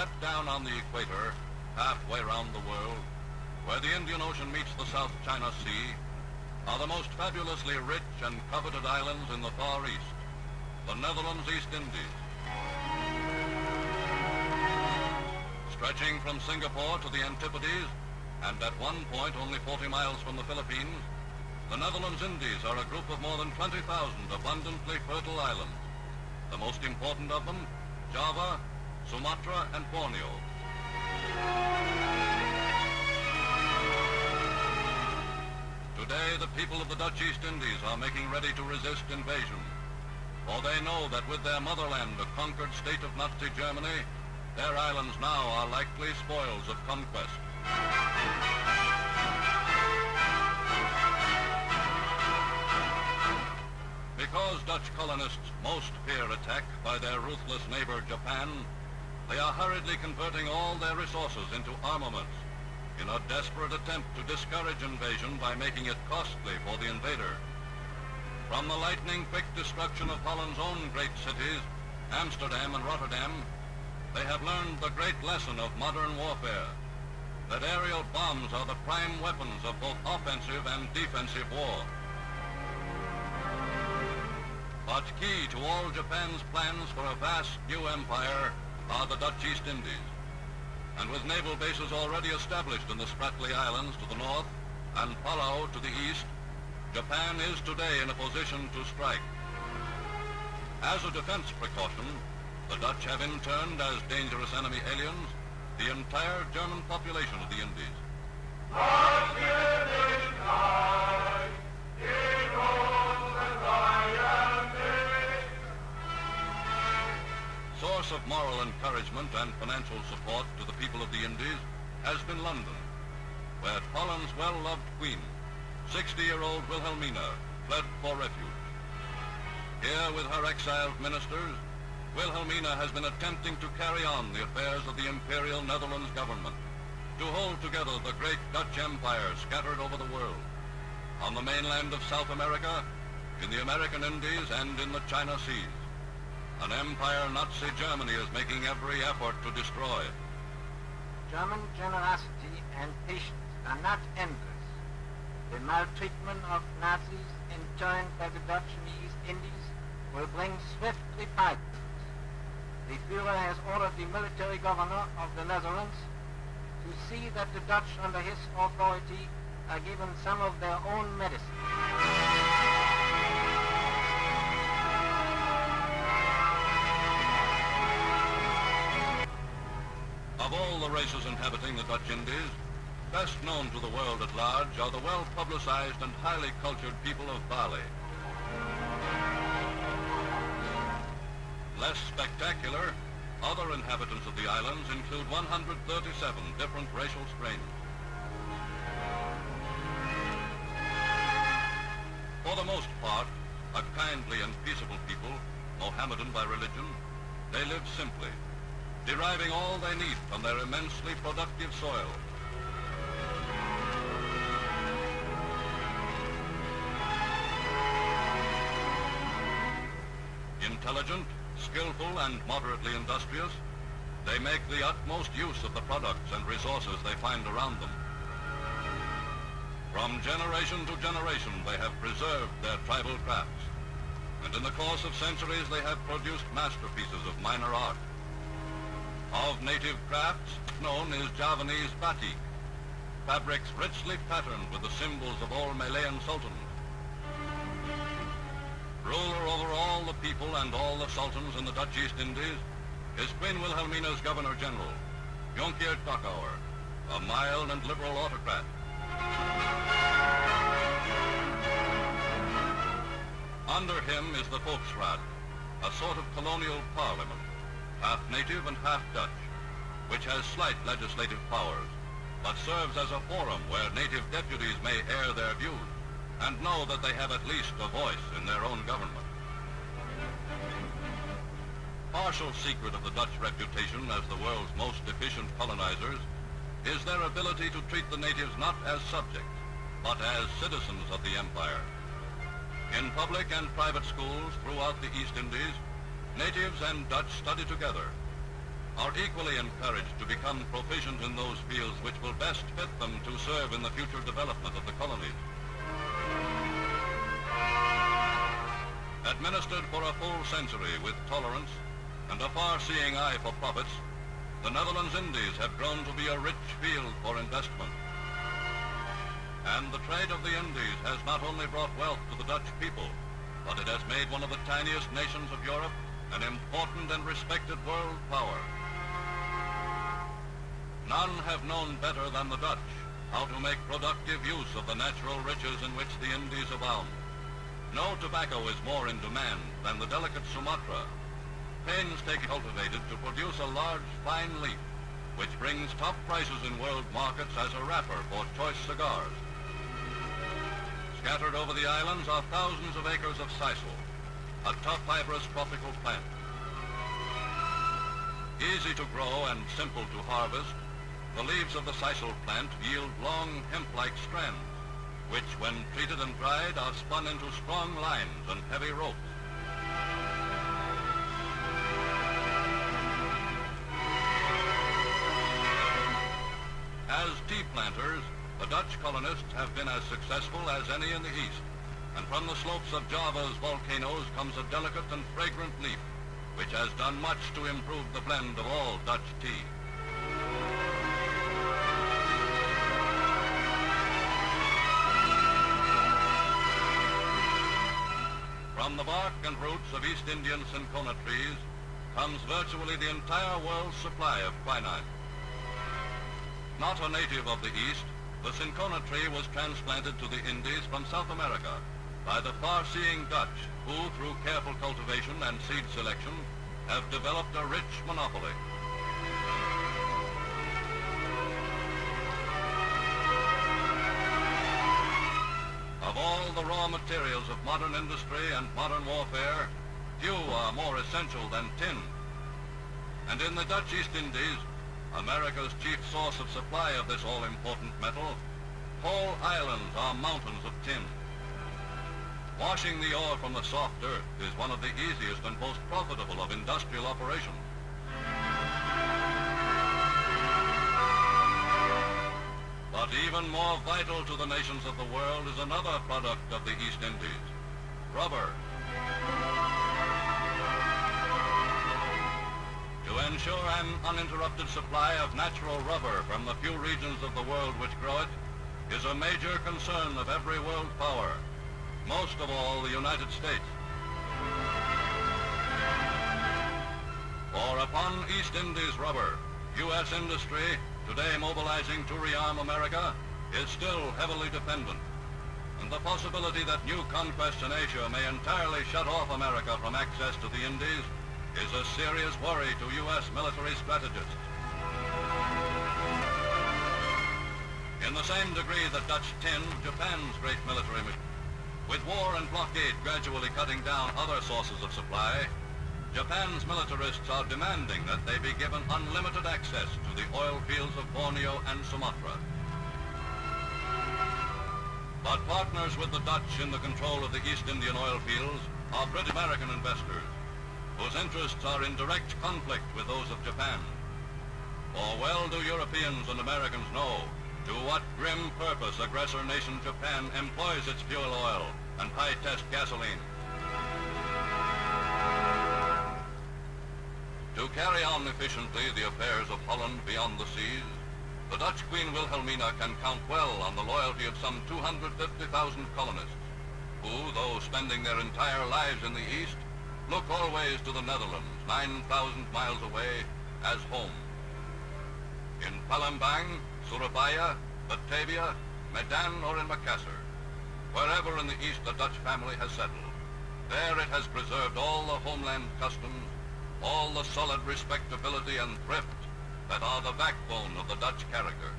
Set down on the equator, halfway round the world, where the Indian Ocean meets the South China Sea, are the most fabulously rich and coveted islands in the Far East, the Netherlands East Indies. Stretching from Singapore to the Antipodes, and at one point only 40 miles from the Philippines, the Netherlands Indies are a group of more than 20,000 abundantly fertile islands. The most important of them, Java, Sumatra, and Borneo. Today, the people of the Dutch East Indies are making ready to resist invasion, for they know that with their motherland a conquered state of Nazi Germany, their islands now are likely spoils of conquest. Because Dutch colonists most fear attack by their ruthless neighbor Japan, they are hurriedly converting all their resources into armaments in a desperate attempt to discourage invasion by making it costly for the invader. From the lightning-quick destruction of Holland's own great cities, Amsterdam and Rotterdam, they have learned the great lesson of modern warfare, that aerial bombs are the prime weapons of both offensive and defensive war. But key to all Japan's plans for a vast new empire are the Dutch East Indies. And with naval bases already established in the Spratly Islands to the north and Palau to the east, Japan is today in a position to strike. As a defense precaution, the Dutch have interned as dangerous enemy aliens the entire German population of the Indies. Source of moral encouragement and financial support to the people of the Indies has been London, where Holland's well-loved queen, 60-year-old Wilhelmina, fled for refuge. Here with her exiled ministers, Wilhelmina has been attempting to carry on the affairs of the imperial Netherlands government, to hold together the great Dutch Empire scattered over the world, on the mainland of South America, in the American Indies, and in the China Seas. An empire Nazi Germany is making every effort to destroy. German generosity and patience are not endless. The maltreatment of Nazis interned by the Dutch in the East Indies will bring swift reprisals. The Führer has ordered the military governor of the Netherlands to see that the Dutch under his authority are given some of their own medicine. Of all the races inhabiting the Dutch Indies, best known to the world at large are the well-publicized and highly cultured people of Bali. Less spectacular, other inhabitants of the islands include 137 different racial strains. For the most part, a kindly and peaceable people, Mohammedan by religion, they live simply, deriving all they need from their immensely productive soil. Intelligent, skillful, and moderately industrious, they make the utmost use of the products and resources they find around them. From generation to generation, they have preserved their tribal crafts, and in the course of centuries, they have produced masterpieces of minor art. Of native crafts, known is Javanese batik, fabrics richly patterned with the symbols of all Malayan sultans. Ruler over all the people and all the sultans in the Dutch East Indies is Queen Wilhelmina's Governor-General, Jonkheer Takauer, a mild and liberal autocrat. Under him is the Volksraad, a sort of colonial parliament, half native and half Dutch, which has slight legislative powers, but serves as a forum where native deputies may air their views and know that they have at least a voice in their own government. Partial secret of the Dutch reputation as the world's most efficient colonizers is their ability to treat the natives not as subjects, but as citizens of the empire. In public and private schools throughout the East Indies, natives and Dutch study together. are equally encouraged to become proficient in those fields which will best fit them to serve in the future development of the colonies. Administered for a full century with tolerance and a far-seeing eye for profits, the Netherlands Indies have grown to be a rich field for investment. And the trade of the Indies has not only brought wealth to the Dutch people, but it has made one of the tiniest nations of Europe an important and respected world power. None have known better than the Dutch how to make productive use of the natural riches in which the Indies abound. No tobacco is more in demand than the delicate Sumatra, painstakingly cultivated to produce a large, fine leaf, which brings top prices in world markets as a wrapper for choice cigars. Scattered over the islands are thousands of acres of sisal, a tough fibrous tropical plant. Easy to grow and simple to harvest, the leaves of the sisal plant yield long hemp-like strands, which when treated and dried are spun into strong lines and heavy ropes. As tea planters, the Dutch colonists have been as successful as any in the East, and from the slopes of Java's volcanoes comes a delicate and fragrant leaf, which has done much to improve the blend of all Dutch tea. From the bark and roots of East Indian cinchona trees comes virtually the entire world's supply of quinine. Not a native of the East, the cinchona tree was transplanted to the Indies from South America by the far-seeing Dutch, who, through careful cultivation and seed selection, have developed a rich monopoly. Of all the raw materials of modern industry and modern warfare, few are more essential than tin. And in the Dutch East Indies, America's chief source of supply of this all-important metal, whole islands are mountains of tin. Washing the ore from the soft earth is one of the easiest and most profitable of industrial operations. But even more vital to the nations of the world is another product of the East Indies, rubber. To ensure an uninterrupted supply of natural rubber from the few regions of the world which grow it is a major concern of every world power, most of all the United States. For upon East Indies rubber, U.S. industry, today mobilizing to rearm America, is still heavily dependent. And the possibility that new conquests in Asia may entirely shut off America from access to the Indies is a serious worry to U.S. military strategists. In the same degree that Dutch tin, Japan's great military machine, with war and blockade gradually cutting down other sources of supply, Japan's militarists are demanding that they be given unlimited access to the oil fields of Borneo and Sumatra. But partners with the Dutch in the control of the East Indian oil fields are British American investors, whose interests are in direct conflict with those of Japan. For well do Europeans and Americans know to what grim purpose aggressor nation Japan employs its fuel oil and high-test gasoline. To carry on efficiently the affairs of Holland beyond the seas, the Dutch Queen Wilhelmina can count well on the loyalty of some 250,000 colonists, who, though spending their entire lives in the East, look always to the Netherlands, 9,000 miles away, as home. In Palembang, Surabaya, Batavia, Medan, or in Makassar, wherever in the East a Dutch family has settled, there it has preserved all the homeland customs, all the solid respectability and thrift that are the backbone of the Dutch character.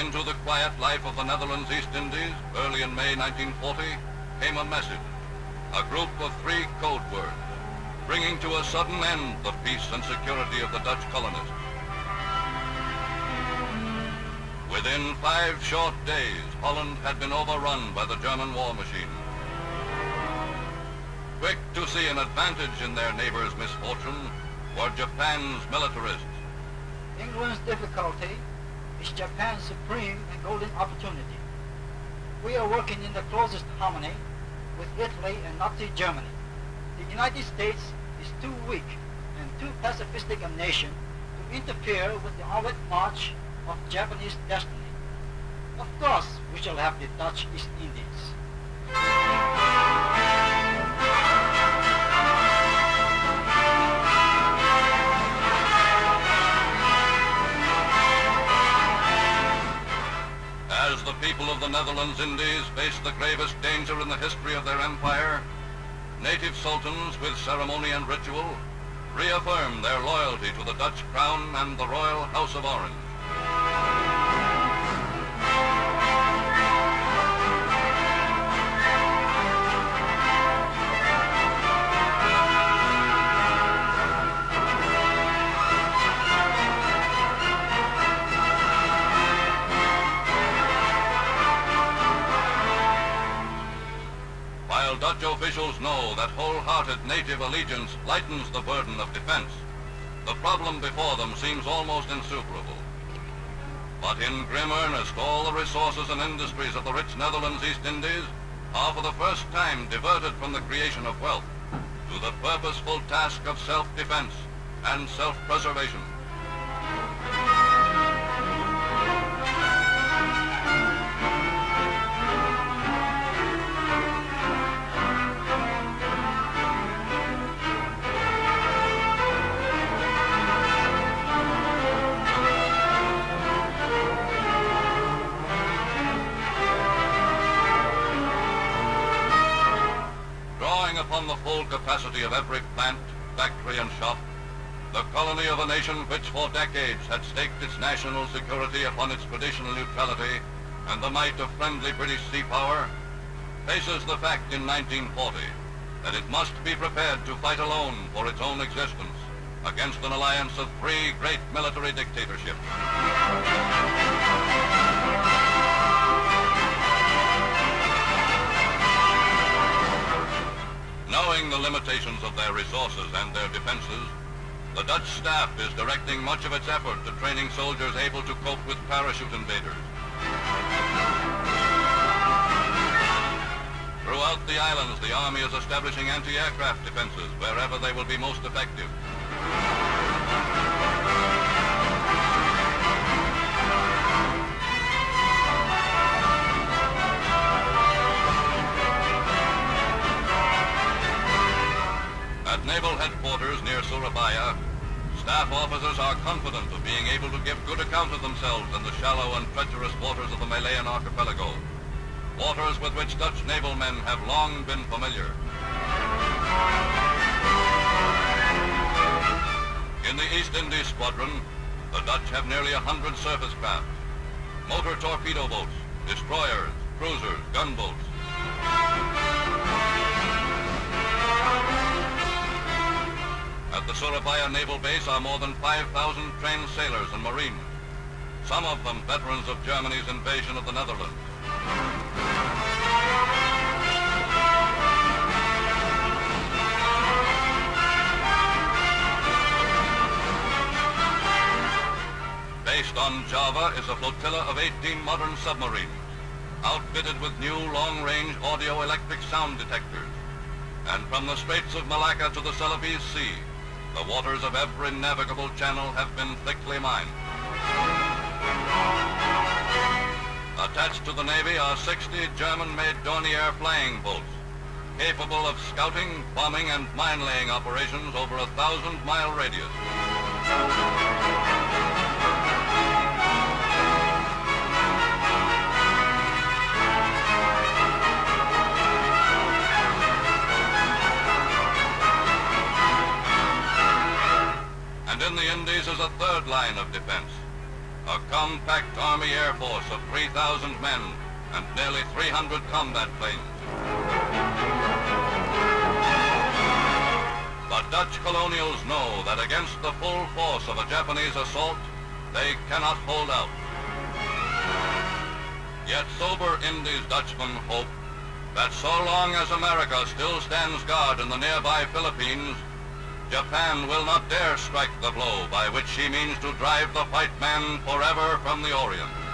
Into the quiet life of the Netherlands East Indies, early in May 1940, came a message, a group of 3 code words, bringing to a sudden end the peace and security of the Dutch colonists. Within 5 short days, Holland had been overrun by the German war machine. Quick to see an advantage in their neighbors' misfortune were Japan's militarists. England's difficulty is Japan's supreme and golden opportunity. We are working in the closest harmony with Italy and Nazi Germany. The United States is too weak and too pacifistic a nation to interfere with the onward march of Japanese destiny. Of course, we shall have the Dutch East Indies. As the people of the Netherlands Indies faced the gravest danger in the history of their empire, native sultans with ceremony and ritual reaffirmed their loyalty to the Dutch crown and the royal House of Orange. While Dutch officials know that wholehearted native allegiance lightens the burden of defense, the problem before them seems almost insuperable. But in grim earnest, all the resources and industries of the rich Netherlands East Indies are for the first time diverted from the creation of wealth to the purposeful task of self-defense and self-preservation. Upon the full capacity of every plant, factory and shop, the colony of a nation which for decades had staked its national security upon its traditional neutrality and the might of friendly British sea power, faces the fact in 1940 that it must be prepared to fight alone for its own existence against an alliance of 3 great military dictatorships. Knowing the limitations of their resources and their defenses, the Dutch staff is directing much of its effort to training soldiers able to cope with parachute invaders. Throughout the islands, the Army is establishing anti-aircraft defenses wherever they will be most effective. At Naval Headquarters near Surabaya, staff officers are confident of being able to give good account of themselves in the shallow and treacherous waters of the Malayan archipelago, waters with which Dutch naval men have long been familiar. In the East Indies Squadron, the Dutch have nearly 100 surface craft, motor torpedo boats, destroyers, cruisers, gunboats. At the Surabaya Naval Base are more than 5,000 trained sailors and marines, some of them veterans of Germany's invasion of the Netherlands. Based on Java is a flotilla of 18 modern submarines, outfitted with new long-range audio-electric sound detectors. And from the Straits of Malacca to the Celebes Sea, the waters of every navigable channel have been thickly mined. Attached to the Navy are 60 German-made Dornier flying boats, capable of scouting, bombing, and mine-laying operations over a 1,000-mile radius. And in the Indies is a third line of defense, a compact Army Air Force of 3,000 men and nearly 300 combat planes. But Dutch colonials know that against the full force of a Japanese assault, they cannot hold out. Yet sober Indies Dutchmen hope that so long as America still stands guard in the nearby Philippines, Japan will not dare strike the blow by which she means to drive the white man forever from the Orient.